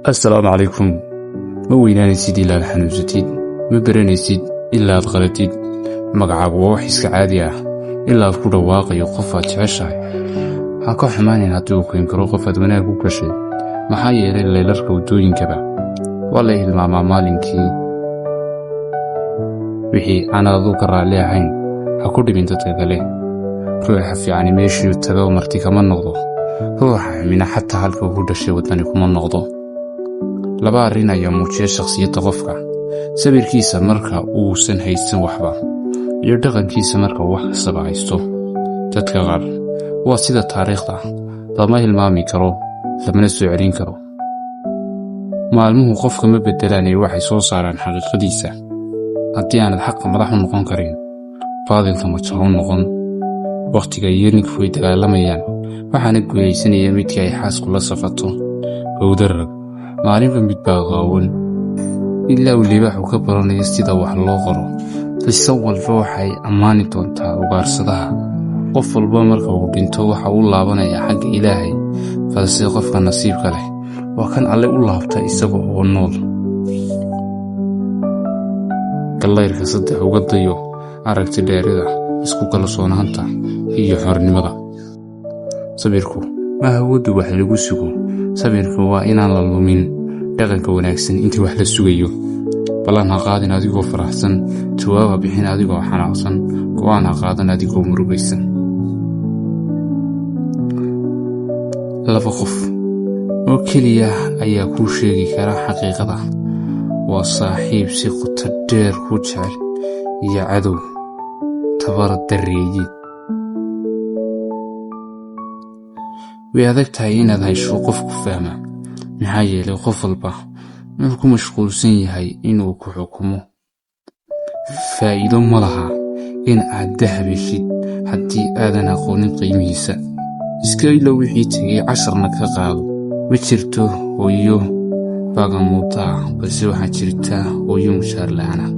السلام عليكم. ما weynaanaysid ilaa aad xanuunsatid, ma baranaysid ilaa aad qalatid, magacaagu waa wax iska caadi ah ilaa aad ku dhawaaqayo qof aad jeceshahay. Ha ka xumaanin haddii uu keeni karo qof aad wanaag u gashay, maxaa yeelay leelarka waddooyinkaba waa la hilmaamaa maalinkii. wixii aan adigu ka raalli ahayn ha ku dhibin dadka kale. ruuxa fiicani meeshii tago marti kama noqdo, ruuxa xumina xataa halka uu ku dhashay waddani kuma noqdo. laba arrin ayaa muujiya shakhsiyadda qofka: sabirkiisa marka uusan haysan waxba, iyo dhaqankiisa marka uu wax kastaba haysto. dadka qaar waa sida taariikhda, lama hilmaami karo, lamana soo celin karo. maalmuhu qofka ma beddelaan ee waxay soo saaraan xaqiiqadiisa. haddii aanad xaqa madax u noqon karin, baadilka majo u noqon. wakhtiga iyo ninku way dagaalamayaan, waxaana guulaysanaya midkii ay xaasku la safato. howdarag maalinba mid baa qaawan, ilaa uu libaaxu ka baranayo sida wax loo qoro. qiso walba waxay ammaani doontaa ugaarsadaha. qof walba marka uu dhinto waxa uu laabanayaa xagga ilaahay, balse qofka nasiibka leh waa kan alle u laabta isaga oo nool. gallayrka saddex uga dayo aragti dheerida, isku kalsoonaanta iyo xornimada. sabirku ma awooddu wax lagu sugo. sabirku waa inaan la lumin dhaqanka wanaagsan intii wax la sugayo. ballan ha qaadin adigoo faraxsan, jawaab ha bixin adigoo xanaaqsan, go'aan ha qaadan adigoo murugaysan. laba qof oo keliya ayaa kuu sheegi kara xaqiiqada: waa saaxiib si qoto dheer ku jecel iyo cadow tabar darreeyey. way adag tahay inaad haysho qof ku fahma, maxaa yeelay qof walba wuxuu ku mashquulsan yahay inuu ku xukumo. faa'iido ma laha in aad dahab heshid haddii aadan aqoonin qiimihiisa. iska ilow wixii tegay, casharna ka qaado. ma jirto hooyo baagamuuta ah, balse waxaa jirta hooyo mushaar la'aan ah.